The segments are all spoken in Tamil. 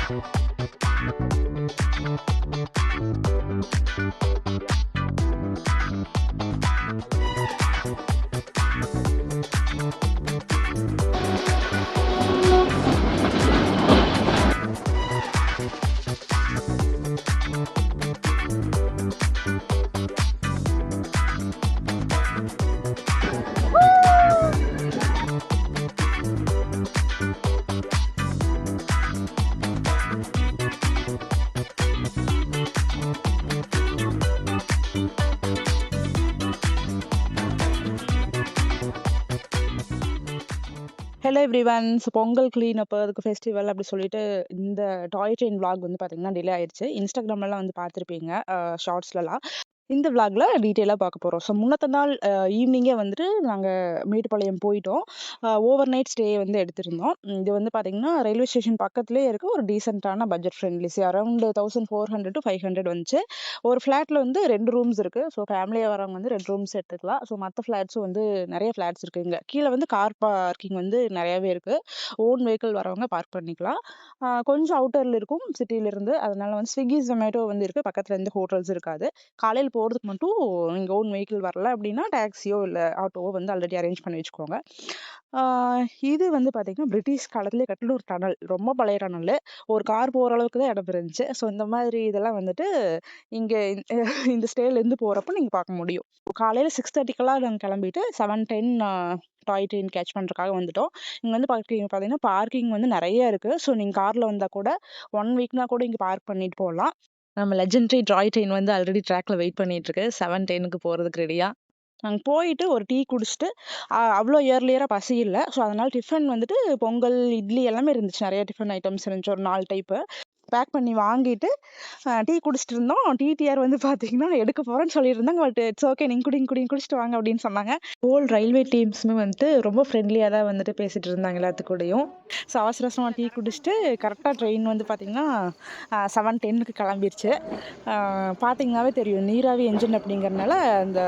Hello everyone. Pongal clean up அதுக்கு ஃபெஸ்டிவல் அப்படி சொல்லிட்டு இந்த டாய் ட்ரெயின் vlog வந்து பார்த்தீங்கன்னா டிலே ஆயிடுச்சு. இன்ஸ்டாகிராம்லலாம் வந்து பார்த்துருப்பீங்க ஷார்ட்ஸ்லலாம். இந்த vlogல டீட்டெயிலாக பார்க்க போகிறோம். ஸோ முன்னத்த நாள் ஈவினிங்கே வந்துட்டு நாங்கள் மேட்டுப்பாளையம் போயிட்டோம். ஓவர் நைட் ஸ்டே வந்து எடுத்திருந்தோம். இது வந்து பார்த்தீங்கன்னா ரயில்வே ஸ்டேஷன் பக்கத்துலேயே இருக்க ஒரு டீசெண்டான பட்ஜெட் ஃப்ரெண்ட்லி அரௌண்ட் 1400 to 500 வந்துச்சு. ஒரு ஃப்ளாட்டில் வந்து 2 ரூம்ஸ் இருக்குது. ஸோ ஃபேமிலியாக வரவங்க வந்து 2 ரூம்ஸ் எடுத்துக்கலாம். ஸோ மற்ற ஃப்ளாட்ஸும் வந்து நிறைய ஃப்ளாட்ஸ் இருக்குது. இங்கே கீழே வந்து கார் பார்க்கிங் வந்து நிறையாவே இருக்குது. ஓன் வெஹிக்கிள் வரவங்க பார்க் பண்ணிக்கலாம். கொஞ்சம் அவுட்டரில் இருக்கும் சிட்டியிலேருந்து. அதனால வந்து ஸ்விக்கி ஜொமேட்டோ வந்து இருக்குது. பக்கத்தில் எந்த ஹோட்டல்ஸ் இருக்காது. காலையில் போகிறதுக்கு மட்டும் நீங்கள் ஓன் வெஹிக்கிள் வரல அப்படின்னா டாக்ஸியோ இல்லை ஆட்டோவோ வந்து ஆல்ரெடி அரேஞ்ச் பண்ணி வச்சுக்கோங்க. இது வந்து பார்த்தீங்கன்னா பிரிட்டிஷ் காலத்துலேயே கட்டின ஒரு டனல். ரொம்ப பழைய டனல். ஒரு கார் போகிற அளவுக்கு தான் இடம் இருந்துச்சு. ஸோ இந்த மாதிரி இதெல்லாம் வந்துட்டு இங்கே இந்த ஸ்டேலேருந்து போகிறப்ப நீங்கள் பார்க்க முடியும். காலையில் 6:30க்கெல்லாம் நாங்கள் கிளம்பிட்டு 7:10 டாய் ட்ரெயின் கேட்ச் பண்ணுறதுக்காக வந்துட்டோம். இங்கே வந்து பார்த்தீங்கன்னா பார்க்கிங் வந்து நிறைய இருக்குது. ஸோ நீங்கள் காரில் வந்தால் கூட 1 வீக்னா கூட இங்கே பார்க் பண்ணிட்டு போகலாம். நம்ம லெஜெண்டரி டாய் ட்ரெயின் வந்து ஆல்ரெடி ட்ராக்ல வெயிட் பண்ணிட்டு இருக்கு 7:10க்கு போகிறதுக்கு ரெடியாக. நாங்கள் போயிட்டு ஒரு டீ குடிச்சிட்டு அவ்வளோ இயர்லியராக பசி இல்லை. ஸோ அதனால் டிஃபன் வந்துட்டு பொங்கல் இட்லி எல்லாமே இருந்துச்சு. நிறைய டிஃபன் ஐட்டம்ஸ் இருந்துச்சு. ஒரு 4 டைப்பு பேக் பண்ணி வாங்கிட்டு டீ குடிச்சிட்டு இருந்தோம். டிடிஆர் வந்து பார்த்தீங்கன்னா எடுக்க போகிறேன்னு சொல்லியிருந்தாங்க. பட் இட்ஸ் ஓகே, நீங்கள் குடிச்சிட்டு வாங்க அப்படின்னு சொன்னாங்க. ஹோல் ரயில்வே டீம்ஸுமே வந்துட்டு ரொம்ப ஃப்ரெண்ட்லியாக தான் வந்துட்டு பேசிகிட்டு இருந்தாங்க எல்லாத்துக்கூடையும். ஸோ அவசரமாக டீ குடிச்சிட்டு கரெக்டாக ட்ரெயின் வந்து பார்த்தீங்கன்னா 7:10க்கு கிளம்பிருச்சு. பார்த்தீங்கன்னாவே தெரியும் நீராவி என்ஜின் அப்படிங்கிறதுனால அந்த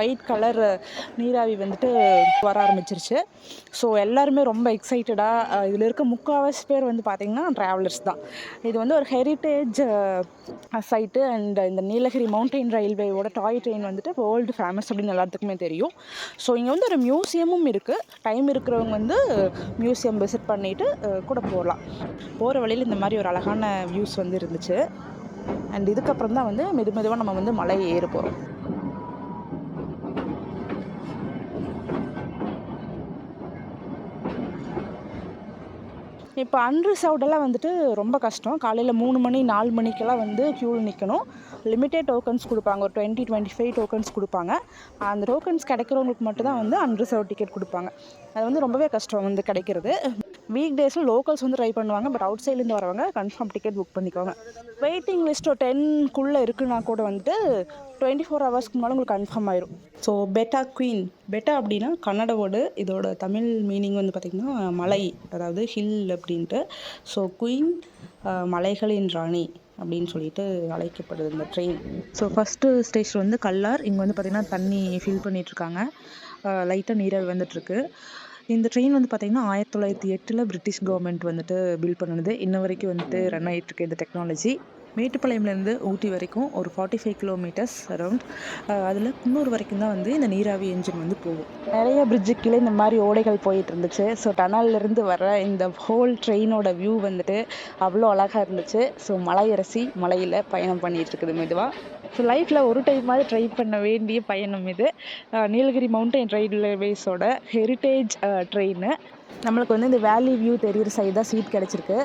ஒயிட் கலர் நீராவி வந்துட்டு வர ஆரம்பிச்சிருச்சு. ஸோ எல்லாருமே ரொம்ப எக்ஸைட்டடாக இதில் இருக்க முக்கால்வாசி பேர் வந்து பார்த்தீங்கன்னா ட்ராவலர்ஸ் தான். இது வந்து ஒரு ஹெரிட்டேஜ் சைட்டு. அண்ட் இந்த நீலகிரி மவுண்டைன் ரயில்வேயோட டாய் ட்ரெயின் வந்துட்டு வேர்ல்டு ஃபேமஸ் அப்படின்னு எல்லாத்துக்குமே தெரியும். ஸோ இங்கே வந்து ஒரு மியூசியமும் இருக்குது. டைம் இருக்கிறவங்க வந்து மியூசியம் விசிட் பண்ணிவிட்டு கூட போகலாம். போகிற வழியில் இந்த மாதிரி ஒரு அழகான வியூஸ் வந்து இருந்துச்சு. அண்ட் இதுக்கப்புறம் தான் வந்து மெதுவாக நம்ம வந்து மலை ஏற போகிறோம். இப்போ அன்ரிசர்வ்டெல்லாம் வந்துட்டு ரொம்ப கஷ்டம். காலையில் 3 மணி 4 மணிக்கெல்லாம் வந்து க்யூவில் நிற்கணும். லிமிட்டட் டோக்கன்ஸ் கொடுப்பாங்க. ஒரு 20-25 டோக்கன்ஸ் கொடுப்பாங்க. அந்த டோக்கன்ஸ் கிடைக்கிறவங்களுக்கு மட்டும் தான் வந்து அன்ரிசர்வ் டிக்கெட் கொடுப்பாங்க. அது வந்து ரொம்பவே கஷ்டம் வந்து கிடைக்கிறது. வீக் டேஸில் லோக்கல்ஸ் வந்து ட்ரை பண்ணுவாங்க. பட் அவுட் சைட்லேருந்து வரவங்க கன்ஃபார்ம் டிக்கெட் புக் பண்ணிக்கோங்க. வெயிட்டிங் லிஸ்ட் 10க்குள்ளே இருக்குன்னா கூட வந்துட்டு 24 ஹவர்ஸ்க்கு முன்னாடி உங்களுக்கு கன்ஃபார்ம் ஆயிரும். ஸோ பெட்டா குயின். பெட்டா அப்படின்னா கன்னட வேர்டு. இதோட தமிழ் மீனிங் வந்து பார்த்திங்கன்னா மலை, அதாவது ஹில் அப்படின்ட்டு. ஸோ குயின் மலைகளின் ராணி அப்படின்னு சொல்லிட்டு அழைக்கப்படுது இந்த ட்ரெயின். ஸோ ஃபஸ்ட்டு ஸ்டேஷன் வந்து கல்லார். இங்கே வந்து பார்த்திங்கன்னா தண்ணி ஃபில் பண்ணிகிட்ருக்காங்க. லைட்டாக நீராவி வந்துட்டுருக்கு. இந்த ட்ரெயின் வந்து பார்த்திங்கன்னா 1908 பிரிட்டிஷ் கவர்மெண்ட் வந்துட்டு பில்ட் பண்ணுது. இன்ன வரைக்கும் வந்துட்டு ரன் ஆகிட்டுருக்கு இந்த டெக்னாலஜி. மேட்டுப்பாளையம்லேருந்து ஊட்டி வரைக்கும் ஒரு 45 கிலோமீட்டர்ஸ் அரௌண்ட். அதில் குன்னூர் வரைக்கும் தான் வந்து இந்த நீராவி என்ஜின் வந்து போகும். நிறைய பிரிட்ஜுக்கு கீழே இந்த மாதிரி ஓடைகள் போயிட்டு இருந்துச்சு. ஸோ டனல்லேருந்து வர இந்த ஹோல் ட்ரெயினோட வியூ வந்துட்டு அவ்வளோ அழகாக இருந்துச்சு. ஸோ மலையரசி மலையில் பயணம் பண்ணிகிட்டு இருக்குது மெதுவாக. ஸோ லைஃப்பில் ஒரு டைம் மாதிரி ட்ரை பண்ண வேண்டிய பயணம் இது. நீலகிரி மவுண்டைன் ரயில்வேஸோட ஹெரிட்டேஜ் ட்ரெயின். நம்மளுக்கு வந்து இந்த வேலி வியூ தெரிகிற சைடு தான் சீட் கிடச்சிருக்கு.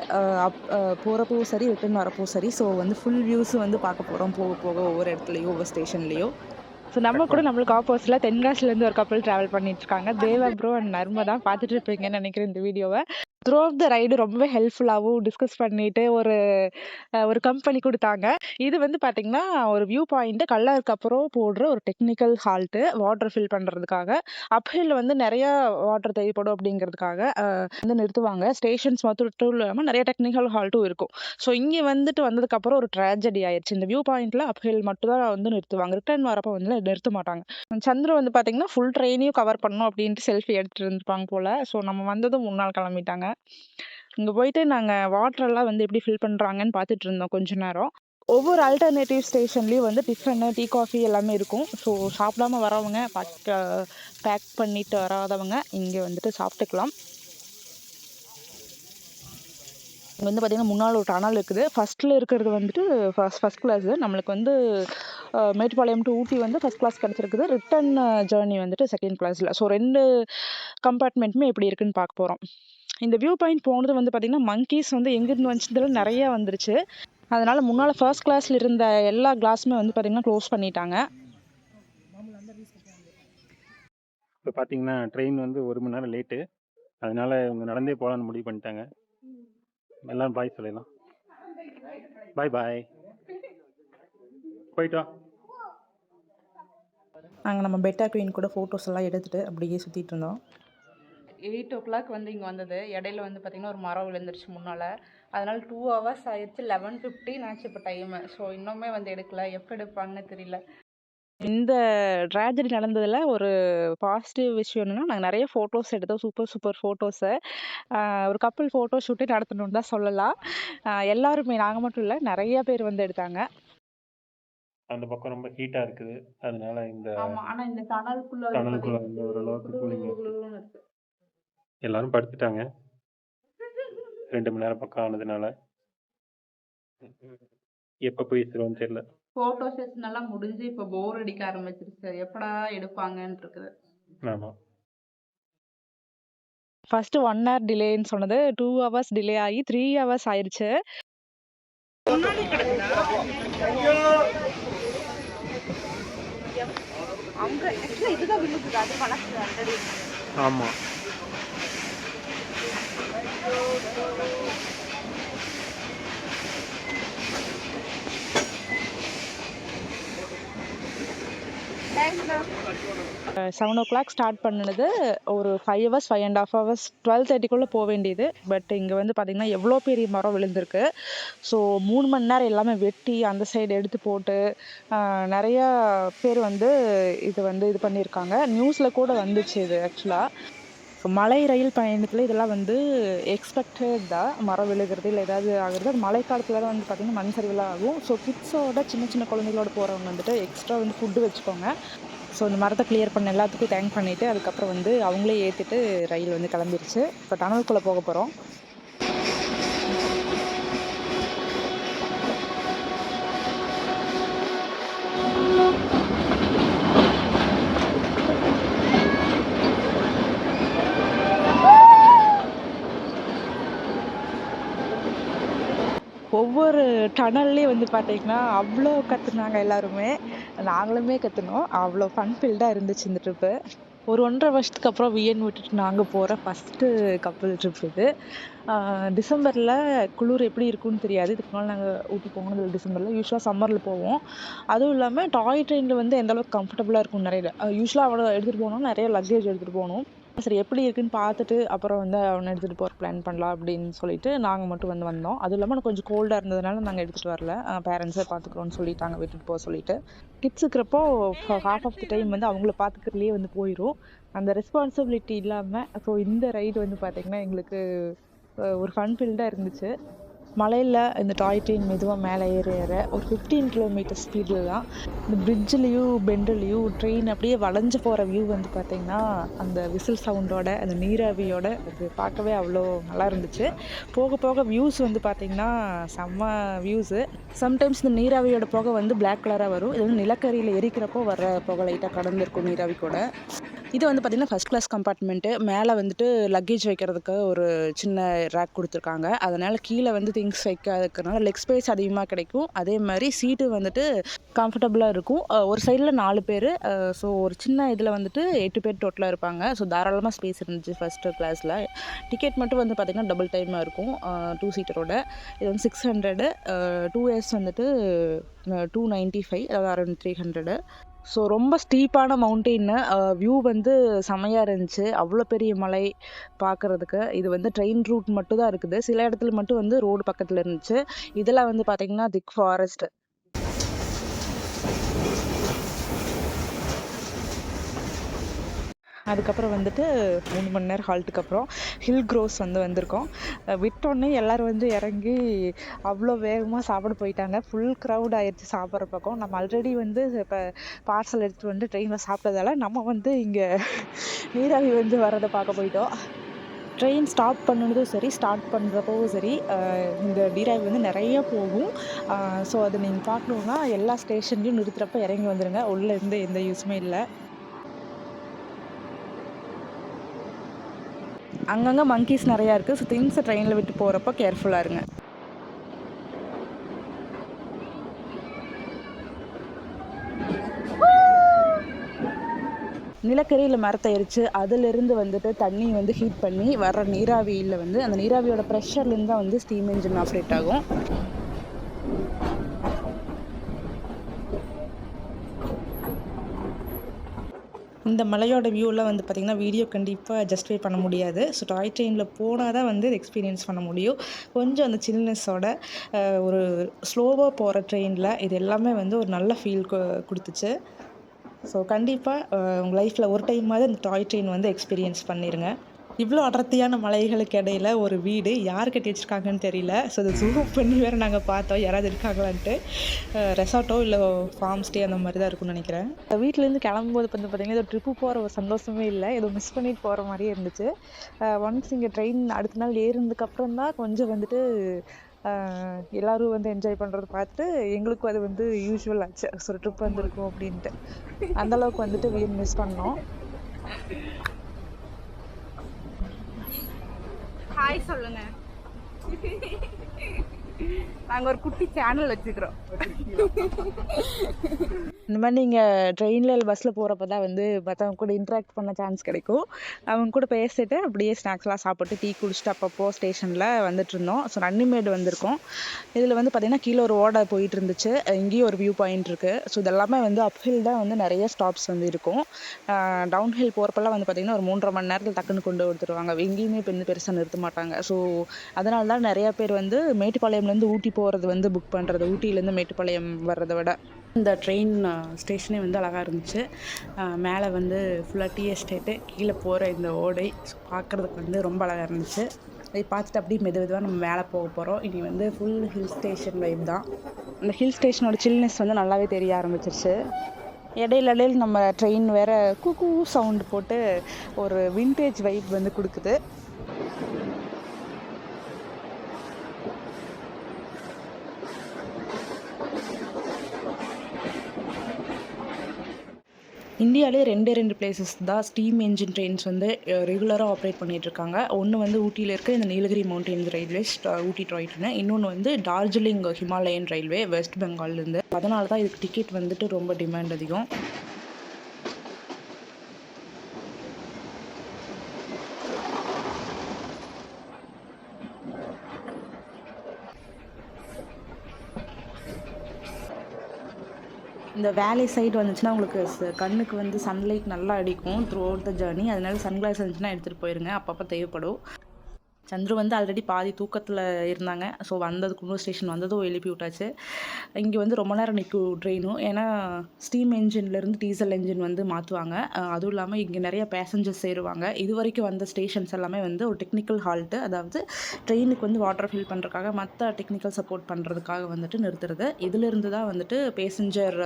போகிறப்பவும் சரி ரிட்டர்ன் வரப்பவும் சரி. ஸோ வந்து ஃபுல் வியூஸும் வந்து பார்க்க போகிறோம் போக போக ஒவ்வொரு இடத்துலையும் ஒவ்வொரு ஸ்டேஷன்லேயும். ஸோ நம்ம கூட நம்மளுக்கு ஆப்போசிட்டில் தென்காசிலேருந்து ஒரு கப்பல் ட்ராவல் பண்ணிட்டுருக்காங்க. தேவா ப்ரோ அண்ட் நர்மதா. பார்த்துட்டு இருப்பீங்கன்னு நினைக்கிறேன் இந்த வீடியோவை. த்ரூ ஆஃப் த ரைடு ரொம்பவே ஹெல்ப்ஃபுல்லாகவும் டிஸ்கஸ் பண்ணிட்டு ஒரு கம்பெனி கொடுத்தாங்க. இது வந்து பார்த்திங்கன்னா ஒரு வியூ பாயிண்ட்டு கல்லாருக்கு அப்புறம் போடுற ஒரு டெக்னிக்கல் ஹால்ட்டு வாட்டர் ஃபில் பண்ணுறதுக்காக. அப்ஹில் வந்து நிறையா வாட்டர் தேவைப்படும் அப்படிங்கிறதுக்காக வந்து நிறுத்துவாங்க. ஸ்டேஷன்ஸ் மட்டும் இல்லாமல் நிறைய டெக்னிக்கல் ஹால்ட்டும் இருக்கும். ஸோ இங்கே வந்துட்டு வந்ததுக்கப்புறம் ஒரு ட்ராஜடி ஆயிடுச்சு. இந்த வியூ பாயிண்ட்டில் அப்ஹில் மட்டும் தான் வந்து நிறுத்துவாங்க. ரிட்டர்ன் வரப்போ வந்து நிறுத்த மாட்டாங்க. சந்திர வந்து பார்த்திங்கன்னா ஃபுல் ட்ரெயினையும் கவர் பண்ணணும் அப்படின்ட்டு செல்ஃபி எடுத்துகிட்டு இருந்துப்பாங்க போல். ஸோ நம்ம வந்ததும் 3 நாள் கிளம்பிட்டாங்க. இங்க போயிட்டு நாங்க வாட்டர் எல்லாம் வந்து எப்படி ஃபில் பண்றாங்கன்னு பார்த்துட்டு இருந்தோம் கொஞ்ச நேரம். ஒவ்வொரு ஆல்டர்னேட்டிவ் ஸ்டேஷன்லயும் வந்து டிஃபன், டீ, காஃபி எல்லாமே இருக்கும். ஸோ சாப்பிடாம வரவங்க, பேக் பண்ணிட்டு வராதவங்க இங்க வந்துட்டு சாப்பிட்டுக்கலாம். இங்க வந்து பார்த்தீங்கன்னா, முன்னால ஒரு டனல் இருக்குது. ஃபர்ஸ்ட்ல இருக்கிறது வந்துட்டு ஃபர்ஸ்ட் கிளாஸ். நம்மளுக்கு வந்து மேட்டுப்பாளையம் டு ஊட்டி வந்து ஃபர்ஸ்ட் கிளாஸ் கிடைச்சிருக்குது. ரிட்டர்ன் ஜர்னி வந்துட்டு செகண்ட் கிளாஸ்ல. ஸோ 2 கம்பார்ட்மெண்ட்டுமே எப்படி இருக்குன்னு பார்க்க போறோம். இந்த வியூ பாயிண்ட் போனது வந்து பார்த்தீங்கன்னா, மங்கீஸ் வந்து எங்கிருந்து வந்துச்சுன்னு நெறைய வந்துருச்சு. அதனால முன்னால ஃபர்ஸ்ட் கிளாஸ்ல இருந்த எல்லா கிளாஸுமே வந்து பார்த்தீங்கன்னா, க்ளோஸ் பண்ணிட்டாங்க. இப்போ பார்த்தீங்கன்னா ட்ரெயின் வந்து 1 மணி நேரம் லேட்டு. அதனால இவங்க நடந்தே போகலான்னு முடிவு பண்ணிட்டாங்க. எல்லாரும் பாய் சொல்லிடலாம். பாய் பாய். போயிட்டு வா. நாங்கள் நம்ம பெட்டா குயின் கூட ஃபோட்டோஸ் எல்லாம் எடுத்துட்டு அப்படியே சுற்றிட்டு இருந்தோம். 8:00 வந்து இங்கே வந்தது. இடையில வந்து பார்த்திங்கன்னா ஒரு மரம் விழுந்துருச்சு முன்னால். அதனால் 2 hours ஆயிடுச்சு. 11:15 ஆச்சு இப்போ டைமு. ஸோ இன்னுமே வந்து எடுக்கல. எப்போ எடுப்பாங்கன்னு தெரியல. இந்த ட்ராஜடி நடந்ததில் ஒரு பாசிட்டிவ் விஷயம் என்னன்னா, நாங்கள் நிறைய ஃபோட்டோஸ் எடுத்தோம். சூப்பர் ஃபோட்டோஸை. ஒரு கப்புள் ஃபோட்டோ ஷூட்டே நடத்தணும்னு தான் சொல்லலாம். எல்லாருமே, நாங்கள் மட்டும் இல்லை, நிறைய பேர் வந்து எடுத்தாங்க. அந்த பக்கம் ரொம்ப ஹீட்டா இருக்குது. அதனால இந்த ஆனா இந்த டனலுக்குள்ள டனலுக்குள்ள வந்து ஓரளவுக்கு கூலிங் இருக்கு. எல்லாரும் படுத்துட்டாங்க. 2 மணி நேரம் பக்கம் ஆனதுனால. எப்போ போய் சேருவோம்னு தெரியல. ஃபோட்டோ செஷன் எல்லாம் முடிஞ்சு இப்போ போர் அடிக்க ஆரம்பிச்சிருச்சு. எப்படா எடுப்பாங்கன்னு இருக்குது. ஆமா. ஃபர்ஸ்ட் 1 hour டிலேன்னு சொன்னது 2 hours டிலே ஆகி 3 hours ஆயிருச்சு. அங்க இதுதான் விழுக்குது. அது மனசு ஆல்ரெடி. ஆமா. செவன் ஓ கிளாக் ஸ்டார்ட் பண்ணினது. ஒரு 5 hours 5.5 hours 12:30க்குள்ளே போக வேண்டியது. பட் இங்கே வந்து பார்த்தீங்கன்னா எவ்வளோ பெரிய மரம் விழுந்திருக்கு. ஸோ 3 மணி நேரம் எல்லாமே வெட்டி அந்த சைடு எடுத்து போட்டு நிறையா பேர் வந்து இது பண்ணியிருக்காங்க. நியூஸில் கூட வந்துச்சு இது ஆக்சுவலாக. மலை ரயில் பயணத்தில் இதெல்லாம் வந்து எக்ஸ்பெக்டட் தான். மரம் விழுகிறது இல்லை ஏதாவது ஆகுறது. அது மழைக்காலத்தில் தான் வந்து பார்த்திங்கன்னா மண் சரிவெல்லாம் ஆகும். ஸோ கிட்ஸோட சின்ன குழந்தைகளோட போகிறவங்க வந்துட்டு எக்ஸ்ட்ரா வந்து ஃபுட்டு வச்சுக்கோங்க. ஸோ இந்த மரத்தை கிளியர் பண்ண எல்லாத்துக்கும் தேங்க் பண்ணிவிட்டு அதுக்கப்புறம் வந்து அவங்களே ஏற்றிட்டு ரயில் வந்து கிளம்பிருச்சு. இப்போ டனலுக்குள்ளே போக போகிறோம். ஒவ்வொரு டனல்லையும் வந்து பார்த்தீங்கன்னா அவ்வளோ கற்றுனாங்க எல்லாருமே. நாங்களுமே கற்றுனோம். அவ்வளோ ஃபன் ஃபில்டாக இருந்துச்சு இந்த ட்ரிப்பு. ஒரு 1.5 வருஷத்துக்கு அப்புறம் வியன் விட்டுட்டு நாங்கள் போகிற ஃபஸ்ட்டு கப்புள் ட்ரிப் இது. டிசம்பரில் குளிர் எப்படி இருக்குன்னு தெரியாது. இதுக்கு முன்னாடி நாங்கள் ஊட்டி போனது டிசம்பரில். யூஸ்வலாக சம்மரில் போவோம். அதுவும் இல்லாமல் டாய் ட்ரெயினில் வந்து எந்த அளவுக்கு கம்ஃபர்டபுளாக இருக்கும் நிறைய. யூஸ்வலாக அவ்வளோ எடுத்துகிட்டு போகணும், நிறைய லக்கேஜ் எடுத்துகிட்டு போகணும். சரி எப்படி இருக்குன்னு பார்த்துட்டு அப்புறம் வந்து அவனை எடுத்துகிட்டு போகிற பிளான் பண்ணலாம் அப்படின்னு சொல்லிட்டு நாங்கள் மட்டும் வந்தோம். அதுவும் இல்லாமல் எனக்கு கொஞ்சம் கோல்டாக இருந்ததுனால நாங்கள் எடுத்துகிட்டு வரல. பேரண்ட்ஸை பார்த்துக்குறோன்னு சொல்லிட்டாங்க விட்டுட்டு போக சொல்லிட்டு. கிட்ஸ் இருக்கிறப்போ ஹாஃப் ஆஃப் தி டைம் வந்து அவங்கள பார்த்துக்கிறதுலேயே வந்து போயிடும். அந்த ரெஸ்பான்சிபிலிட்டி இல்லாமல். ஸோ இந்த ரைடு வந்து பார்த்திங்கன்னா எங்களுக்கு ஒரு ஃபன் ஃபீல்டாக இருந்துச்சு. மலையில் இந்த டாய் ட்ரெயின் மெதுவாக மேலே ஏற ஒரு 15 கிலோமீட்டர் ஸ்பீடில் தான். இந்த பிரிட்ஜ்லேயும் பெண்டுலேயும் ட்ரெயின் அப்படியே வளைஞ்சு போகிற வியூ வந்து பார்த்திங்கன்னா அந்த விசில் சவுண்டோட அந்த நீராவியோட அது பார்க்கவே அவ்வளோ நல்லா இருந்துச்சு. போக போக வியூஸ் வந்து பார்த்திங்கன்னா செம்ம வியூஸு. சம்டைம்ஸ் இந்த நீராவியோட புகை வந்து பிளாக் கலராக வரும். இது வந்து நிலக்கரியில் எரிக்கிறப்போ வர புகை லைட்டாக கடந்திருக்கும் நீராவி கூட. இது வந்து பார்த்திங்கன்னா ஃபஸ்ட் கிளாஸ் கம்பார்ட்மெண்ட்டு. மேலே வந்துட்டு லக்கேஜ் வைக்கிறதுக்கு ஒரு சின்ன ரேக் கொடுத்துருக்காங்க. அதனால் கீழே வந்து திங்ஸ் வைக்கிறதுனால லெக் ஸ்பேஸ் அதிகமாக கிடைக்கும். அதே மாதிரி சீட்டு வந்துட்டு கம்ஃபர்டபுளாக இருக்கும். ஒரு சைடில் 4 பேர். ஸோ ஒரு சின்ன இதில் வந்துட்டு 8 பேர் டோட்டலாக இருப்பாங்க. ஸோ தாராளமாக ஸ்பேஸ் இருந்துச்சு ஃபஸ்ட்டு கிளாஸில். டிக்கெட் மட்டும் வந்து பார்த்திங்கன்னா டபுள் டைமாக இருக்கும் 2 சீட்டரோட. இது வந்து 600. 2 இயர்ஸ் வந்துட்டு 295, அதாவது அரௌண்ட் 300. ஸோ ரொம்ப ஸ்டீப்பான மவுண்டெயின்னு. வியூ வந்து செமையாக இருந்துச்சு. அவ்வளோ பெரிய மலை பார்க்குறதுக்கு. இது வந்து ட்ரெயின் ரூட் மட்டும் தான் இருக்குது. சில இடத்துல மட்டும் வந்து ரோடு பக்கத்தில் இருந்துச்சு. இதெல்லாம் வந்து பார்த்திங்கன்னா திக் ஃபாரஸ்ட். அதுக்கப்புறம் வந்துட்டு 3 மணி நேரம் ஹால்ட்டுக்கு அப்புறம் ஹில் க்ரோஸ் வந்திருக்கோம். விட்டோடனே எல்லோரும் வந்து இறங்கி அவ்வளோ வேகமாக சாப்பிட போயிட்டாங்க. ஃபுல் க்ரௌட் ஆயிடுச்சு சாப்பிட்ற பக்கம். நம்ம ஆல்ரெடி வந்து இப்போ பார்சல் எடுத்துகிட்டு வந்து ட்ரெயினில் சாப்பிட்டதால நம்ம வந்து இங்கே நீராவி வந்து வர்றதை பார்க்க போயிட்டோம். ட்ரெயின் ஸ்டாப் பண்ணதும் சரி, ஸ்டார்ட் பண்ணுறப்பவும் சரி, இந்த நீராவி வந்து நிறைய போகும். ஸோ அதை நீங்கள் பார்க்கணுன்னா எல்லா ஸ்டேஷன்லேயும் நிறுத்துகிறப்ப இறங்கி வந்துடுங்க. உள்ளே இருந்து எந்த யூஸுமே இல்லை. அங்கங்கே மங்கீஸ் நிறையா இருக்குது. ஸோ திங்ஸை ட்ரெயினில் விட்டு போகிறப்ப கேர்ஃபுல்லாக இருங்க. நிலக்கரியில் மரத்தை எரித்து அதிலிருந்து வந்துட்டு தண்ணி வந்து ஹீட் பண்ணி வர்ற நீராவியில் வந்து அந்த நீராவியோட ப்ரெஷர்லேருந்து தான் வந்து ஸ்டீம் இன்ஜின் ஆப்ரேட் ஆகும். இந்த மலையோட வியூலாம் வந்து பார்த்திங்கன்னா வீடியோ கண்டிப்பாக ஜஸ்டிஃபை பண்ண முடியாது. ஸோ டாய் ட்ரெயினில் போனால் தான் வந்து எக்ஸ்பீரியன்ஸ் பண்ண முடியும். கொஞ்சம் அந்த சில்னஸோட ஒரு ஸ்லோவாக போகிற ட்ரெயினில் இது எல்லாமே வந்து ஒரு நல்ல ஃபீல் கொடுத்துச்சு. ஸோ கண்டிப்பாக உங்கள் லைஃப்பில் ஒரு டைமாவது இந்த டாய் ட்ரெயின் வந்து எக்ஸ்பீரியன்ஸ் பண்ணிடுங்க. இவ்வளோ அடர்த்தியான மலைகளுக்கு இடையில ஒரு வீடு யார் கட்டி வச்சுருக்காங்கன்னு தெரியல. ஸோ அதை ஜூம் பண்ணி வேறு நாங்கள் பார்த்தோம் யாராவது இருக்காங்களான்ட்டு. ரெசார்ட்டோ இல்லை ஃபார்ம் ஸ்டே அந்த மாதிரி தான் இருக்கும்னு நினைக்கிறேன். வீட்டிலேருந்து கிளம்பும்போது வந்து பார்த்திங்கன்னா ஏதோ ட்ரிப்பு போகிற ஒரு சந்தோஷமே இல்லை, ஏதோ மிஸ் பண்ணிட்டு போகிற மாதிரியே இருந்துச்சு. ஒன்ஸ் இங்கே ட்ரெயின் அடுத்த நாள் ஏறினதுக்கப்புறம் தான் கொஞ்சம் வந்துட்டு எல்லோரும் வந்து என்ஜாய் பண்ணுறது பார்த்துட்டு எங்களுக்கும் அது வந்து யூஸ்வல் ஆச்சு. ஸோ ட்ரிப் வந்திருக்கும் அப்படின்ட்டு அந்தளவுக்கு வந்துட்டு மிஸ் பண்ணோம். ஹாய் சொல்லுங்க. நாங்கள் ஒரு குட்டி சேனல் வச்சுக்கிறோம். இந்த மாதிரி நீங்கள் ட்ரெயினில் இல்லை பஸ்ஸில் போகிறப்ப தான் வந்து மற்றவங்க கூட இன்ட்ராக்ட் பண்ண சான்ஸ் கிடைக்கும். அவங்க கூட பேசிட்டு அப்படியே ஸ்நாக்ஸ்லாம் சாப்பிட்டு டீ குடிச்சிட்டு அப்பப்போ ஸ்டேஷனில் வந்துட்டு இருந்தோம். ஸோ ரன்னிமேடு வந்திருக்கோம். இதில் வந்து பார்த்திங்கன்னா கீழே ஒரு ஓடை போயிட்டு இருந்துச்சு. இங்கேயும் ஒரு வியூ பாயிண்ட் இருக்குது. ஸோ இதெல்லாமே வந்து அப்ஹில் தான் வந்து நிறைய ஸ்டாப்ஸ் வந்து இருக்கும். டவுன்ஹில் போகிறப்பெல்லாம் வந்து பார்த்திங்கன்னா ஒரு 3.5 மணி நேரத்தில் டக்குன்னு கொண்டு கொடுத்துருவாங்க. எங்கேயுமே பெருசாக நிறுத்த மாட்டாங்க. ஸோ அதனால தான் நிறையா பேர் வந்து மேட்டுப்பாளையம்லேருந்து ஊட்டி போகிறது வந்து புக் பண்ணுறது, ஊட்டியிலேருந்து மேட்டுப்பாளையம் வர்றதை விட. இந்த ட்ரெயின் ஸ்டேஷனே வந்து அழகாக இருந்துச்சு. மேலே வந்து ஃபுல்லாக டீ எஸ்டேட்டு, கீழே போகிற இந்த ஓடை பார்க்குறதுக்கு வந்து ரொம்ப அழகாக இருந்துச்சு. அதை பார்த்துட்டு அப்படியே மெதுவாக நம்ம மேலே போக போகிறோம். இனி வந்து ஃபுல் ஹில் ஸ்டேஷன் வைப் தான். அந்த ஹில் ஸ்டேஷனோட சில்னஸ் வந்து நல்லாவே தெரிய ஆரம்பிச்சிருச்சு. இடையில நம்ம ட்ரெயின் வேறு கூ சவுண்டு போட்டு ஒரு விண்டேஜ் வைப் வந்து கொடுக்குது. இந்தியாவிலே 2 பிளேசஸ் தான் ஸ்டீம் என்ஜின் ட்ரெயின்ஸ் வந்து ரெகுலராக ஆப்ரேட் பண்ணிகிட்ருக்காங்க. ஒன்று வந்து ஊட்டியில் இருக்க இந்த நீலகிரி மவுண்டன்ஸ் ரயில்வேஸ் ஊட்டி டாய் ட்ரெயின், இன்னொன்று வந்து டார்ஜிலிங் ஹிமாலயன் ரயில்வே வெஸ்ட் பெங்கால்லேருந்து. அதனால தான் இதுக்கு டிக்கெட் வந்துட்டு ரொம்ப டிமாண்ட் அதிகம். இந்த வேலி சைடு வந்துச்சுன்னா உங்களுக்கு கண்ணுக்கு வந்து சன்லைட் நல்லா அடிக்கும் த்ரூ அவுட் த ஜர்னி. அதனால சன்கிளாஸ் இருந்துச்சுன்னா எடுத்துகிட்டு போயிருங்க, அப்பப்போ தேவைப்படும். சந்துரு வந்து ஆல்ரெடி பாதி தூக்கத்தில் இருந்தாங்க. ஸோ வந்தது குன்னூர் ஸ்டேஷன் வந்ததும் எழுப்பி விட்டாச்சு. இங்கே வந்து ரொம்ப நேரம் நிற்கும் ட்ரெயினும். ஏன்னா ஸ்டீம் என்ஜின்லேருந்து டீசல் என்ஜின் வந்து மாற்றுவாங்க. அதுவும் இல்லாமல் இங்கே நிறைய பேசஞ்சர்ஸ் சேருவாங்க. இது வரைக்கும் வந்த ஸ்டேஷன்ஸ் எல்லாமே வந்து ஒரு டெக்னிக்கல் ஹால்ட்டு, அதாவது ட்ரெயினுக்கு வந்து வாட்டர் ஃபில் பண்ணுறதுக்காக மற்ற டெக்னிக்கல் சப்போர்ட் பண்ணுறதுக்காக வந்துட்டு நிறுத்துறது. இதிலிருந்து தான் வந்துட்டு பேசஞ்சர்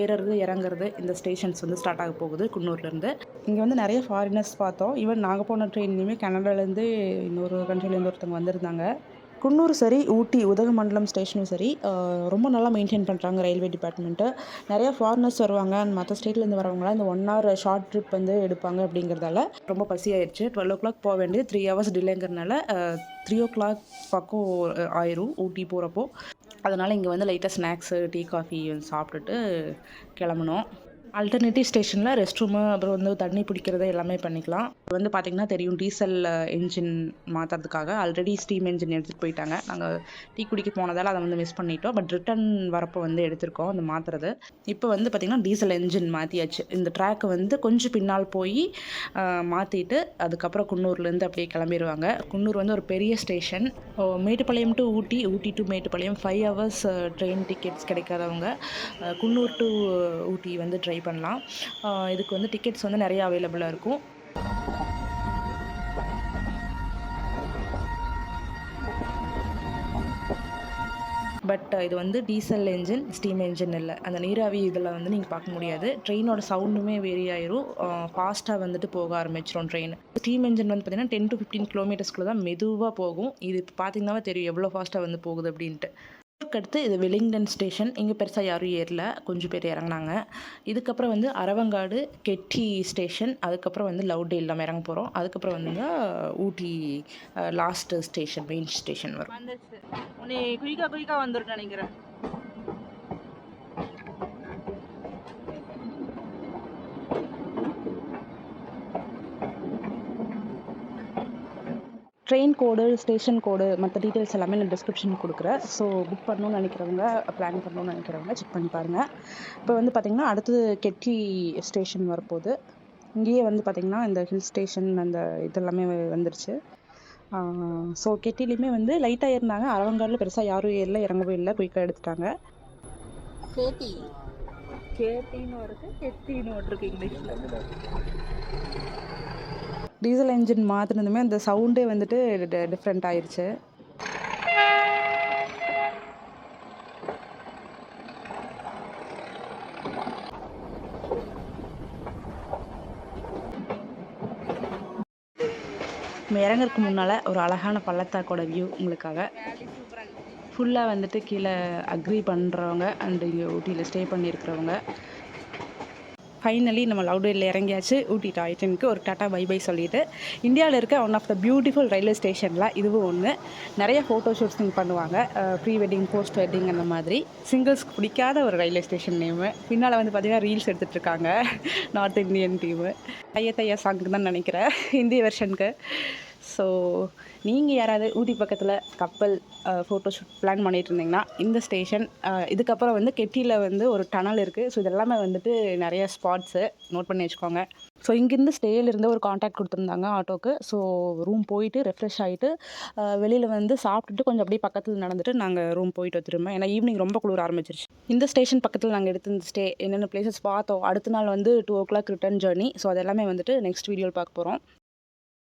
ஏறுறது இறங்குறது இந்த ஸ்டேஷன்ஸ் வந்து ஸ்டார்ட் ஆக போகுது குன்னூர்லேருந்து. இங்கே வந்து நிறைய ஃபாரினர்ஸ் பார்த்தோம். ஈவன் நாங்கள் போன ட்ரெயின்லேயுமே கனடாலேருந்து இன்னொரு கண்ட்ரிலேருந்து ஒருத்தவங்க வந்திருந்தாங்க. குன்னூர் சரி, ஊட்டி உதகமண்டலம் ஸ்டேஷனும் சரி ரொம்ப நல்லா மெயின்டைன் பண்ணுறாங்க ரயில்வே டிபார்ட்மெண்ட்டு. நிறையா ஃபாரினர்ஸ் வருவாங்க, மற்ற ஸ்டேட்லேருந்து வரவங்களாம் இந்த 1 hour ஷார்ட் ட்ரிப் வந்து எடுப்பாங்க. அப்படிங்கிறதால ரொம்ப பசி ஆயிடுச்சு. 12 o'clock போக வேண்டியது 3 hours டிலேங்கிறதுனால 3 o'clock பக்கம் ஆயிரும் ஊட்டி போகிறப்போ. அதனால் இங்கே வந்து லைட்டாக ஸ்நாக்ஸு டீ காஃபி சாப்பிட்டுட்டு கிளம்புனோம். அல்டர்னேட்டிவ் ஸ்டேஷனில் ரெஸ்ட் ரூமு, அப்புறம் வந்து தண்ணி பிடிக்கிறது எல்லாமே பண்ணிக்கலாம். வந்து பார்த்திங்கன்னா தெரியும், டீசல் என்ஜின் மாற்றுறதுக்காக ஆல்ரெடி ஸ்டீம் என்ஜின் எடுத்துகிட்டு போயிட்டாங்க. நாங்கள் டீ குடிக்க போனதால் அதை வந்து மிஸ் பண்ணிட்டோம். பட் ரிட்டன் வரப்போ வந்து எடுத்திருக்கோம் அந்த மாற்றுறது. இப்போ வந்து பார்த்திங்கன்னா டீசல் என்ஜின் மாற்றியாச்சு. இந்த ட்ராக்கை வந்து கொஞ்சம் பின்னால் போய் மாற்றிட்டு அதுக்கப்புறம் குன்னூர்லேருந்து அப்படியே கிளம்பிடுவாங்க. குன்னூர் வந்து ஒரு பெரிய station. Mettupalayam to Ooty, Ooty to Mettupalayam 5 hours train tickets கிடைக்காதவங்க குன்னூர் டு ஊட்டி வந்து ட்ரை ட்ரை பண்ணலாம். இதுக்கு வந்து டிக்கெட்ஸ் வந்து நிறைய அவைலபிளாக இருக்கும். பட் இது வந்து டீசல் என்ஜின், ஸ்டீம் என்ஜின் இல்லை. அந்த நீராவி இதில் வந்து நீங்கள் பார்க்க முடியாது. ட்ரெயினோட சவுண்டுமே வேரி ஆயிரும். ஃபாஸ்ட்டாக வந்துட்டு போக ஆரம்பிச்சிடும் ட்ரெயின். ஸ்டீம் என்ஜின் வந்து பார்த்தீங்கன்னா 10 to 15 கிலோமீட்டர்ஸ்குள்ளே தான் மெதுவாக போகும். இது இப்போ பார்த்தீங்கன்னாவே தெரியும் எவ்வளோ ஃபாஸ்ட்டாக வந்து போகுது அப்படின்ட்டு. அடுத்து இது வெலிங்டன் ஸ்டேஷன். இங்கே பெருசாக யாரும் ஏறல, கொஞ்சம் பேர் இறங்குனாங்க. இதுக்கப்புறம் வந்து அரவங்காடு, கெட்டி ஸ்டேஷன், அதுக்கப்புறம் வந்து லவ்டேல் நம்ம இறங்க போகிறோம். அதுக்கப்புறம் வந்துங்க ஊட்டி லாஸ்ட் ஸ்டேஷன், மெயின் ஸ்டேஷன் வரும். வந்துச்சு உன்னை குயிக்காக வந்துருன்னு நினைக்கிறேன். ட்ரெயின் கோடு, ஸ்டேஷன் கோடு, மற்ற டீட்டெயில்ஸ் எல்லாமே நான் டிஸ்கிரிப்ஷன் கொடுக்குறேன். ஸோ புக் பண்ணணும்னு நினைக்கிறவங்க, பிளான் பண்ணணும்னு நினைக்கிறவங்க செக் பண்ணி பாருங்கள். இப்போ வந்து பார்த்திங்கன்னா அடுத்தது கெட்டி ஸ்டேஷன் வரப்போகுது. இங்கேயே வந்து பார்த்திங்கன்னா இந்த ஹில் ஸ்டேஷன் அந்த இதெல்லாமே வந்துருச்சு. ஸோ கெட்டிலையுமே வந்து லைட்டாக ஏறினாங்க. அரவங்காடில் பெருசாக யாரும் ஏறல, இறங்கவே இல்லை, குயிக்காக எடுத்துட்டாங்க. கேட்டின்னு வருது, கெட்டின்னு வருது இங்கிலீஷில். டீசல் என்ஜின் மாற்றினதுமே அந்த சவுண்டே வந்துட்டு டிஃப்ரெண்ட் ஆயிடுச்சு. நம்ம இறங்குறதுக்கு முன்னால் ஒரு அழகான பள்ளத்தாக்கோட வியூ உங்களுக்காக. ஃபுல்லாக வந்துட்டு கீழே அக்ரி பண்ணுறவங்க அண்ட் இங்கே ஊட்டியில் ஸ்டே பண்ணியிருக்கிறவங்க. ஃபைனலி நம்ம லவ்டேலில் இறங்கியாச்சு. ஊட்டி டாய்டனுக்கு ஒரு டாட்டா பை பை சொல்லிட்டு, இந்தியாவில் இருக்க one of the beautiful railway ஸ்டேஷனில் இதுவும் ஒன்று. நிறைய ஃபோட்டோ ஷூட்ஸ் நீங்கள் பண்ணுவாங்க, ப்ரீ வெட்டிங், போஸ்ட் வெட்டிங் அந்த மாதிரி. சிங்கிள்ஸ்க்கு பிடிக்காத ஒரு ரயில்வே ஸ்டேஷன் நேமு. பின்னால் வந்து பார்த்திங்கன்னா ரீல்ஸ் எடுத்துகிட்ருக்காங்க நார்த் இந்தியன் டீமு. தையா சாங்கு தான் நினைக்கிறேன் ஹிந்தி வெர்ஷனுக்கு. ஸோ நீங்கள் யாராவது ஊட்டி பக்கத்தில் கப்பல் ஃபோட்டோஷூட் பிளான் பண்ணிட்டு இருந்தீங்கன்னா இந்த ஸ்டேஷன். இதுக்கப்புறம் வந்து கெட்டியில் வந்து ஒரு டனல் இருக்குது. ஸோ இதெல்லாமே வந்துட்டு நிறைய ஸ்பாட்ஸு நோட் பண்ணி வச்சுக்கோங்க. ஸோ இங்கேருந்து ஸ்டேயிலிருந்து ஒரு காண்டாக்ட் கொடுத்துருந்தாங்க ஆட்டோக்கு. ஸோ ரூம் போயிட்டு ரெஃப்ரெஷ் ஆகிட்டு வெளியில் வந்து சாப்பிட்டுட்டு கொஞ்சம் அப்படியே பக்கத்தில் நடந்துட்டு நாங்கள் ரூம் போயிட்டு வந்துருந்தோம். ஏன்னா ஈவினிங் ரொம்ப குளிர ஆரம்பிச்சிருச்சு. இந்த ஸ்டேஷன் பக்கத்தில் நாங்கள் எடுத்து ஸ்டே என்னென்ன பிளேசஸ் பார்த்தோம். அடுத்த நாள் வந்து 2 o'clock ரிட்டர்ன் ஜர்னி. ஸோ அதெல்லாமே வந்துட்டு நெக்ஸ்ட் வீடியோவில் பார்க்க போகிறோம்.